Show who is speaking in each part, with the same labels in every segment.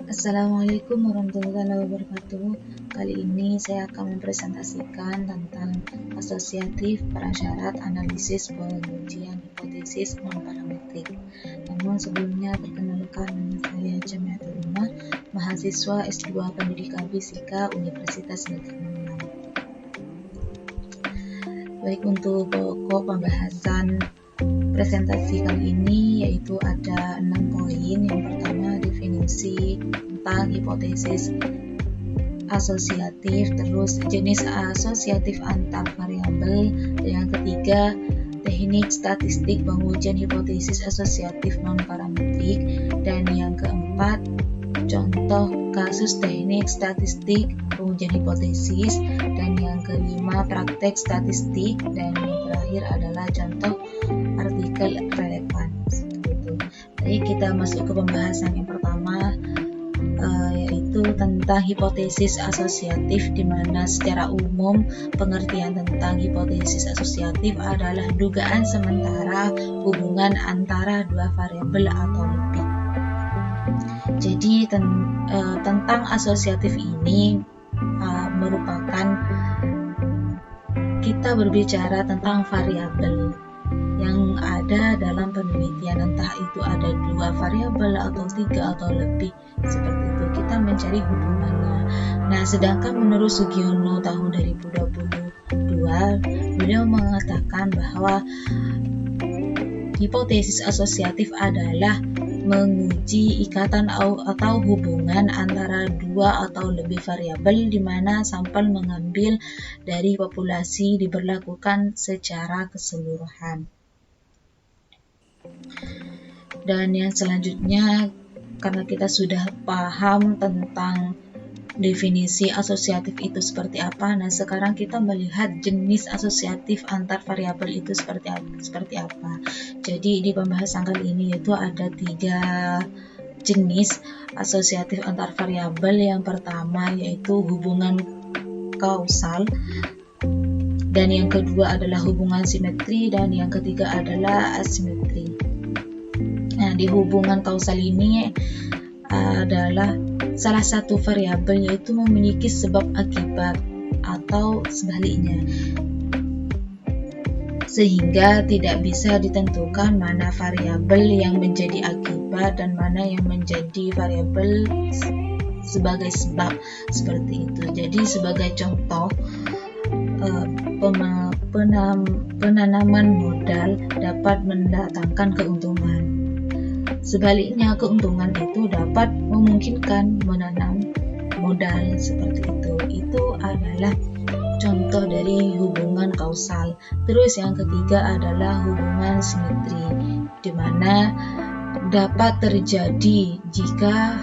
Speaker 1: Assalamualaikum warahmatullahi wabarakatuh. Kali ini saya akan mempresentasikan tentang asosiatif prasyarat analisis pengujian hipotesis non-parametrik. Namun sebelumnya perkenalkan, nama saya Jamiatul Umah, mahasiswa S2 Pendidikan Fisika Universitas Negeri Malang. Baik, untuk pokok pembahasan presentasi kali ini yaitu ada 6 poin. Yang pertama, definisi tentang hipotesis asosiatif, terus jenis asosiatif antar variabel, yang ketiga teknik statistik pengujian hipotesis asosiatif non-parametrik, dan yang keempat contoh kasus teknik statistik pengujian hipotesis, dan yang kelima praktek statistik, dan yang terakhir adalah contoh artikel relevan. Jadi kita masuk ke pembahasan yang pertama, yaitu tentang hipotesis asosiatif, di mana secara umum pengertian tentang hipotesis asosiatif adalah dugaan sementara hubungan antara dua variabel atau lebih. Jadi tentang asosiatif ini merupakan kita berbicara tentang variabel yang ada dalam penelitian, entah itu ada dua variabel atau tiga atau lebih, seperti itu kita mencari hubungannya. Nah, sedangkan menurut Sugiono tahun 2022, beliau mengatakan bahwa hipotesis asosiatif adalah menguji ikatan atau hubungan antara dua atau lebih variabel di mana sampel mengambil dari populasi diberlakukan secara keseluruhan. Dan yang selanjutnya, karena kita sudah paham tentang definisi asosiatif itu seperti apa, nah sekarang kita melihat jenis asosiatif antar variabel itu seperti apa. Jadi di pembahasan kali ini yaitu ada 3 jenis asosiatif antar variabel. Yang pertama yaitu hubungan kausal, dan yang kedua adalah hubungan simetri, dan yang ketiga adalah asimetri. Nah, di hubungan kausal ini adalah salah satu variabel yaitu memiliki sebab akibat atau sebaliknya, sehingga tidak bisa ditentukan mana variabel yang menjadi akibat dan mana yang menjadi variabel sebagai sebab, seperti itu. Jadi sebagai contoh, penanaman modal dapat mendatangkan keuntungan. Sebaliknya, keuntungan itu dapat memungkinkan menanam modal, seperti itu. Itu adalah contoh dari hubungan kausal. Terus yang ketiga adalah hubungan simetri, di mana dapat terjadi jika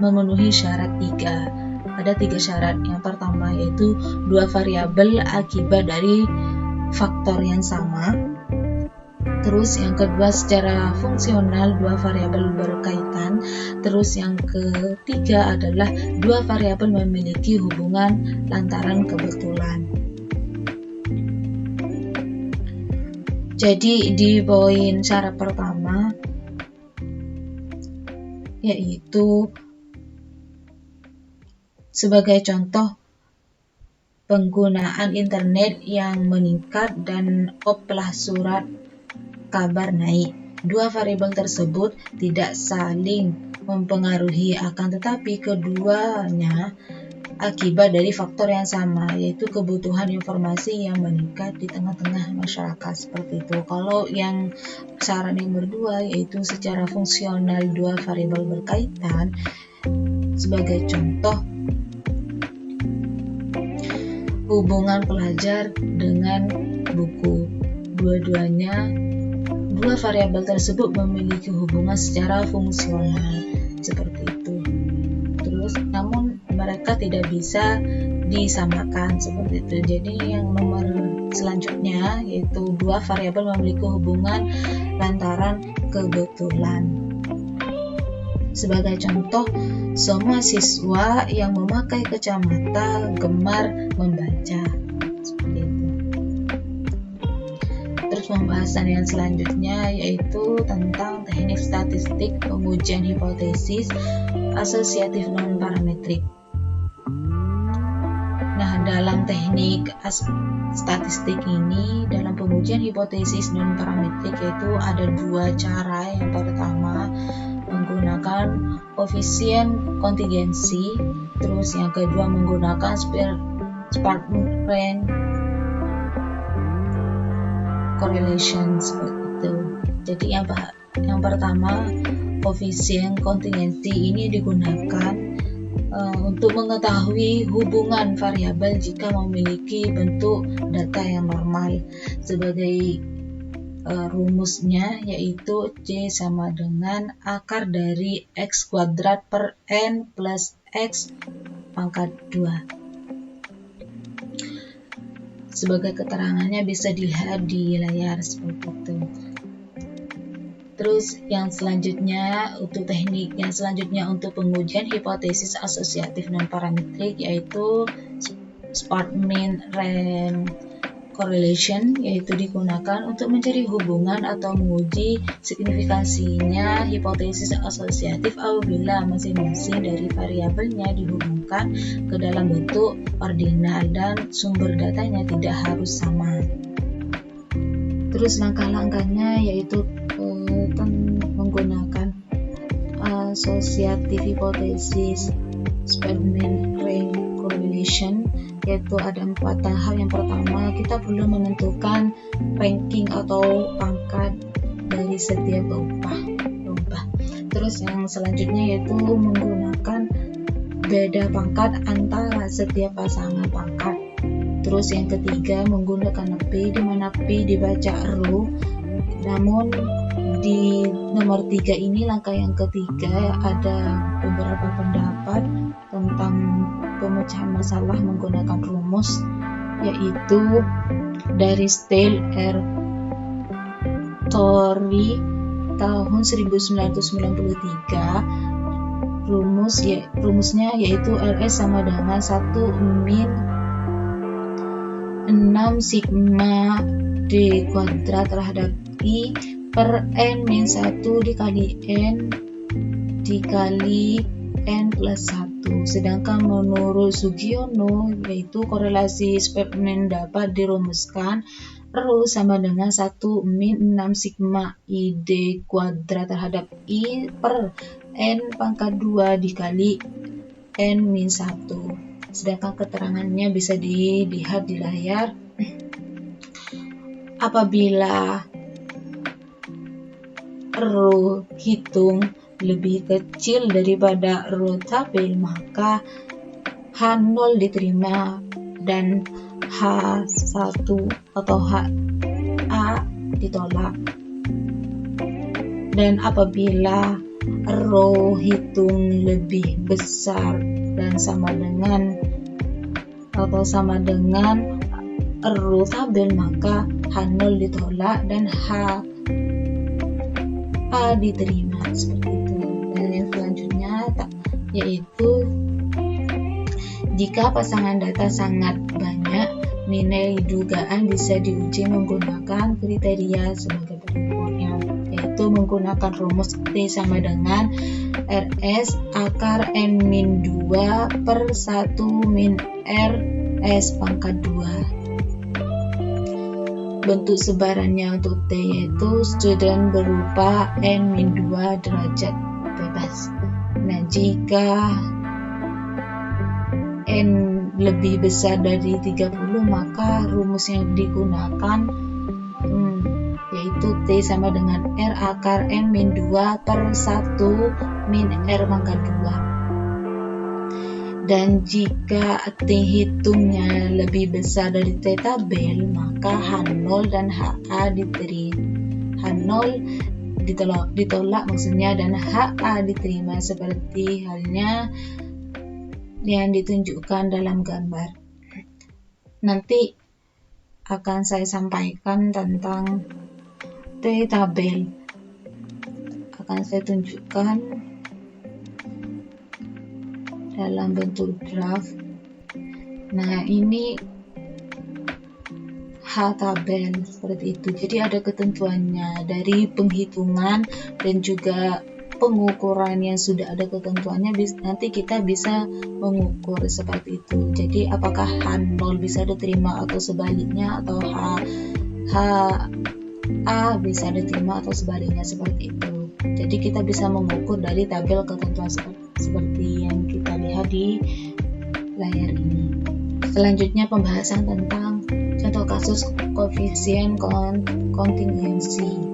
Speaker 1: memenuhi syarat 3. Ada 3 syarat. Yang pertama yaitu dua variabel akibat dari faktor yang sama. Terus yang kedua, secara fungsional dua variabel berkaitan. Terus yang ketiga adalah dua variabel memiliki hubungan lantaran kebetulan. Jadi di poin syarat pertama yaitu sebagai contoh penggunaan internet yang meningkat dan oplah surat kabar naik. Dua variabel tersebut tidak saling mempengaruhi, akan tetapi keduanya akibat dari faktor yang sama, yaitu kebutuhan informasi yang meningkat di tengah-tengah masyarakat, seperti itu. Kalau yang syarat yang berdua yaitu secara fungsional dua variabel berkaitan, sebagai contoh hubungan pelajar dengan buku. Dua variabel tersebut memiliki hubungan secara fungsional, seperti itu. Terus namun mereka tidak bisa disamakan, seperti itu. Jadi yang nomor selanjutnya yaitu dua variabel memiliki hubungan lantaran kebetulan. Sebagai contoh, semua siswa yang memakai kacamata gemar membaca, seperti itu. lanjut pembahasan yang selanjutnya, yaitu tentang teknik statistik pengujian hipotesis asosiatif non-parametrik. Nah, dalam teknik statistik ini, dalam pengujian hipotesis non-parametrik yaitu ada dua cara. Yang pertama menggunakan koefisien kontingensi, terus yang kedua menggunakan Spartan correlation seperti itu. Jadi yang pertama, koefisien kontingensi ini digunakan untuk mengetahui hubungan variabel jika memiliki bentuk data yang normal. Sebagai rumusnya yaitu C sama dengan akar dari X kuadrat per N plus X pangkat 2. Sebagai keterangannya bisa dilihat di layar seperti itu. Terus yang selanjutnya untuk teknik yang selanjutnya untuk pengujian hipotesis asosiatif non-parametrik yaitu Spartan correlation, yaitu digunakan untuk mencari hubungan atau menguji signifikansinya hipotesis asosiatif apabila masing-masing dari variabelnya dihubungkan ke dalam bentuk ordinal dan sumber datanya tidak harus sama. Terus langkah-langkahnya yaitu menggunakan asosiatif hipotesis Spartan correlation, yaitu ada 4 tahap. Yang pertama, kita perlu menentukan ranking atau pangkat dari setiap lomba. Terus yang selanjutnya yaitu menggunakan beda pangkat antara setiap pasangan pangkat. Terus yang ketiga menggunakan P, di mana P dibaca row. Namun di nomor 3 ini, langkah yang ketiga, ada beberapa pendapat tentang pemecahan masalah menggunakan rumus, yaitu dari Steele R. Torrey tahun 1993. Rumusnya yaitu LS sama dengan 1 min 6 sigma D kuadrat terhadap I per N min 1 dikali N plus 1. Sedangkan menurut Sugiono, yaitu korelasi Spartan dapat dirumuskan rho sama dengan 1 min 6 sigma ID kuadrat terhadap I per N pangkat 2 dikali N min 1. Sedangkan keterangannya bisa dilihat di layar. Apabila rho hitung lebih kecil daripada rho tabel, maka H0 diterima dan H1 atau HA ditolak. Dan apabila rho hitung lebih besar dan sama dengan rho tabel, maka H0 ditolak dan HA diterima seperti itu. Dan yang selanjutnya yaitu jika pasangan data sangat banyak, nilai dugaan bisa diuji menggunakan kriteria sebagai berikutnya, yaitu menggunakan rumus T sama dengan RS akar N min 2 per 1 min R S pangkat 2. Bentuk sebarannya untuk T yaitu student berupa N-2 derajat bebas. Nah, jika N lebih besar dari 30, maka rumus yang digunakan yaitu T sama dengan R akar N-2 per 1 min R pangkat 2. Dan jika T hitungnya lebih besar dari T tabel, maka H0 dan HA diterima. H0 ditolak maksudnya, dan HA diterima seperti halnya yang ditunjukkan dalam gambar. Nanti akan saya sampaikan tentang T tabel. Akan saya tunjukkan dalam bentuk graf. Nah, ini FH tabel seperti itu. Jadi ada ketentuannya dari penghitungan dan juga pengukuran yang sudah ada ketentuannya. Nanti kita bisa mengukur seperti itu. Jadi apakah H0 bisa diterima atau sebaliknya, atau A bisa diterima atau sebaliknya seperti itu. Jadi kita bisa mengukur dari tabel ketentuan seperti yang kita lihat di layar ini. Selanjutnya pembahasan tentang contoh kasus koefisien kontingensi.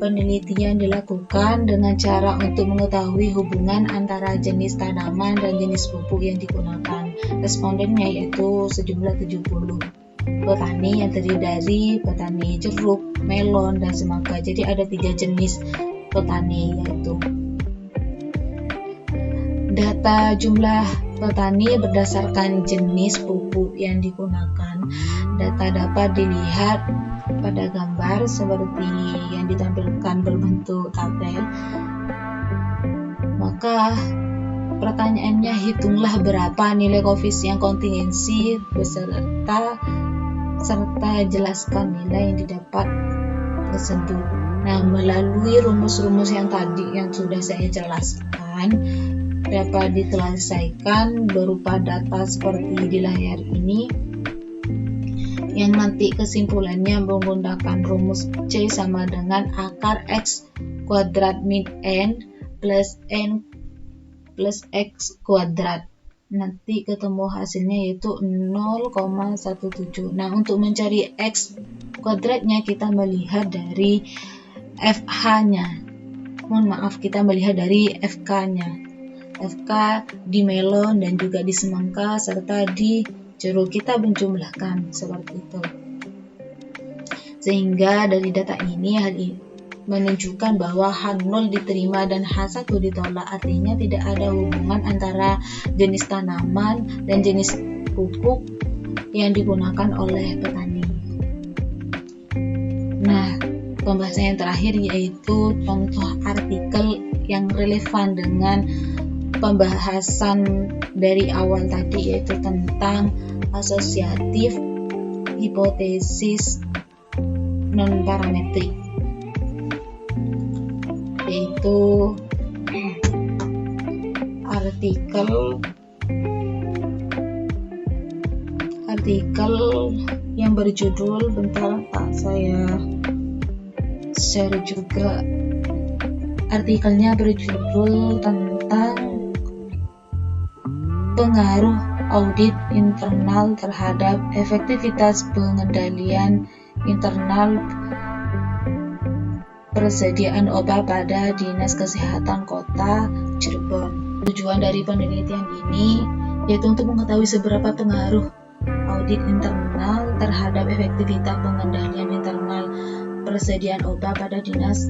Speaker 1: Penelitian dilakukan dengan cara untuk mengetahui hubungan antara jenis tanaman dan jenis pupuk yang digunakan. Respondennya yaitu sejumlah 70 petani yang terdiri dari petani jeruk, melon, dan semangka. Jadi ada 3 jenis petani, yaitu data jumlah petani berdasarkan jenis pupuk yang digunakan. Data dapat dilihat pada gambar seperti yang ditampilkan berbentuk tabel. Maka pertanyaannya, hitunglah berapa nilai koefisien kontingensi serta jelaskan nilai yang didapat tersebut. Nah, melalui rumus-rumus yang tadi yang sudah saya jelaskan, dapat diselesaikan berupa data seperti di layar ini, yang nanti kesimpulannya menggunakan rumus C sama dengan akar X kuadrat min N plus N plus X kuadrat. Nanti ketemu hasilnya yaitu 0,17. Nah, untuk mencari X kuadratnya kita melihat dari FH-nya. Mohon maaf, kita melihat dari FK-nya. FK di melon dan juga di semangka serta di jeruk kita menjumlahkan seperti itu. Sehingga dari data ini menunjukkan bahwa H0 diterima dan H1 ditolak, artinya tidak ada hubungan antara jenis tanaman dan jenis pupuk yang digunakan oleh petani. Nah, pembahasan yang terakhir yaitu contoh artikel yang relevan dengan pembahasan dari awal tadi, yaitu tentang asosiatif hipotesis non-parametrik, yaitu artikel yang berjudul, bentar Pak, saya share juga. Artikelnya berjudul tentang pengaruh audit internal terhadap efektivitas pengendalian internal persediaan obat pada Dinas Kesehatan Kota Cirebon. Tujuan dari penelitian ini yaitu untuk mengetahui seberapa pengaruh audit internal terhadap efektivitas pengendalian internal persediaan obat pada Dinas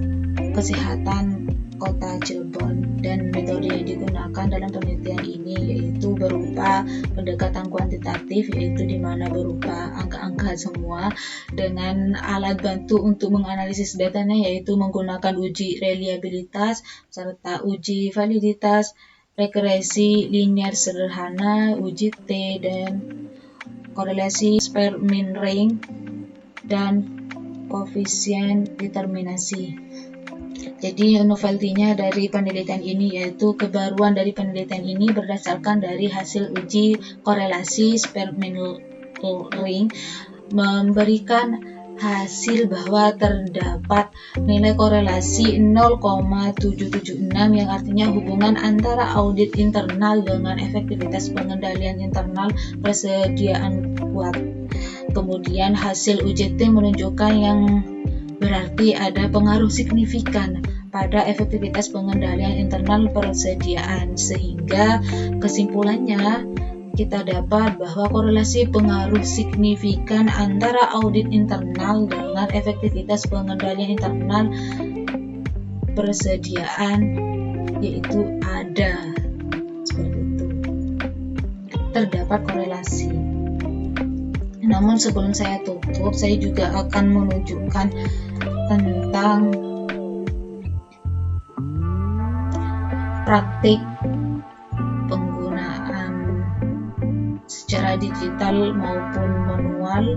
Speaker 1: Kesehatan Kota Cirebon, dan metode yang digunakan dalam penelitian ini yaitu berupa pendekatan kuantitatif, yaitu di mana berupa angka-angka semua dengan alat bantu untuk menganalisis datanya, yaitu menggunakan uji reliabilitas serta uji validitas, regresi linear sederhana, uji T, dan korelasi Spearman ring dan koefisien determinasi. Jadi novelty-nya dari penelitian ini yaitu kebaruan dari penelitian ini berdasarkan dari hasil uji korelasi Spearman ring memberikan hasil bahwa terdapat nilai korelasi 0,776, yang artinya hubungan antara audit internal dengan efektivitas pengendalian internal persediaan kuat. Kemudian hasil uji T menunjukkan yang berarti ada pengaruh signifikan pada efektivitas pengendalian internal persediaan, sehingga kesimpulannya kita dapat bahwa korelasi pengaruh signifikan antara audit internal dengan efektivitas pengendalian internal persediaan yaitu ada, seperti itu, terdapat korelasi. Namun sebelum saya tutup, saya juga akan menunjukkan tentang praktik penggunaan secara digital maupun manual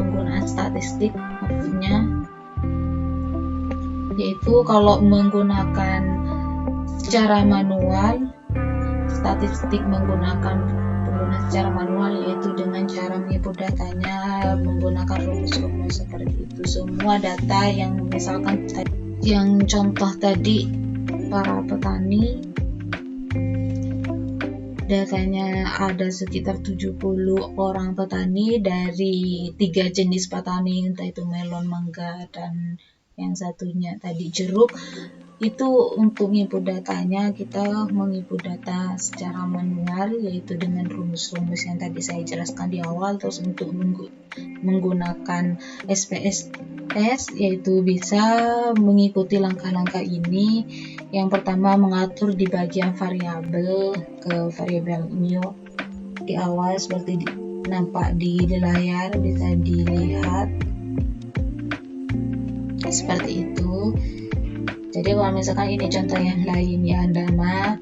Speaker 1: penggunaan statistik, maksudnya yaitu kalau menggunakan secara manual, statistik menggunakan penggunaan secara manual, yaitu dengan cara menginput datanya menggunakan rumus-rumus seperti itu. Semua data yang misalkan yang contoh tadi, para petani, datanya ada sekitar 70 orang petani dari 3 jenis petani, entah itu melon, mangga, dan yang satunya tadi jeruk. Itu untuk input datanya kita menginput data secara manual, yaitu dengan rumus-rumus yang tadi saya jelaskan di awal. Terus untuk menggunakan SPSS, yaitu bisa mengikuti langkah-langkah ini. Yang pertama, mengatur di bagian variabel ke variabel new di awal seperti nampak di layar, bisa dilihat seperti itu. Jadi kalau misalkan ini contoh yang lain ya, nama,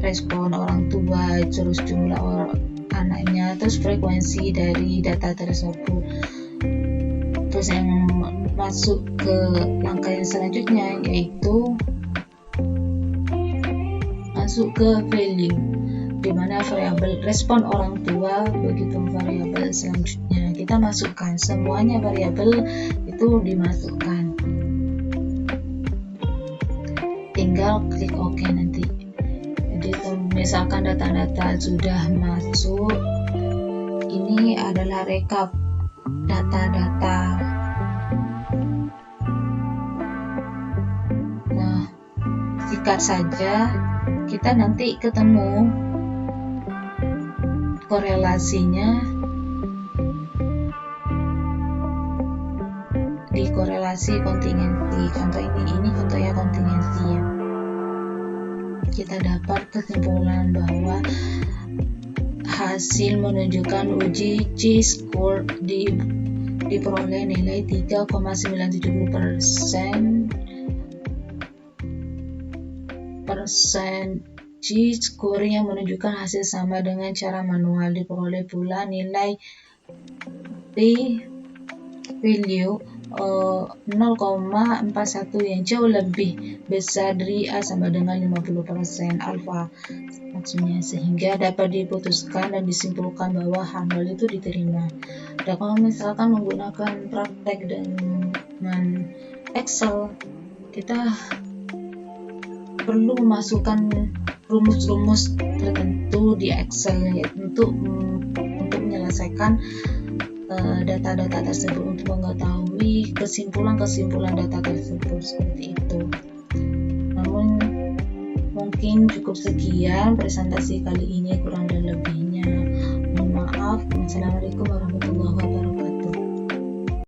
Speaker 1: respon orang tua, terus jumlah orang anaknya, terus frekuensi dari data tersebut. Terus yang masuk ke langkah yang selanjutnya, yaitu masuk ke value, di mana variabel respon orang tua, begitu variabel selanjutnya kita masukkan, semuanya variabel itu dimasukkan, tinggal klik OK nanti. Jadi misalkan data-data sudah masuk, ini adalah rekap data-data. Nah, sikat saja, kita nanti ketemu korelasinya di korelasi kontingensi. Contoh ini contohnya kontingensi ya. Kita dapat kesimpulan bahwa hasil menunjukkan uji C-score diperoleh nilai 3,97% G-score yang menunjukkan hasil sama dengan cara manual. Diperoleh pula nilai p-value 0,41 yang jauh lebih besar dari A sama dengan 50% alfa maksudnya, sehingga dapat diputuskan dan disimpulkan bahwa H0 itu diterima. Dan kalau misalkan menggunakan praktek dengan Excel, kita perlu memasukkan rumus-rumus tertentu di Excel untuk menyelesaikan data-data tersebut, untuk mengetahui kesimpulan-kesimpulan data tersebut seperti itu. Namun mungkin cukup sekian presentasi kali ini, kurang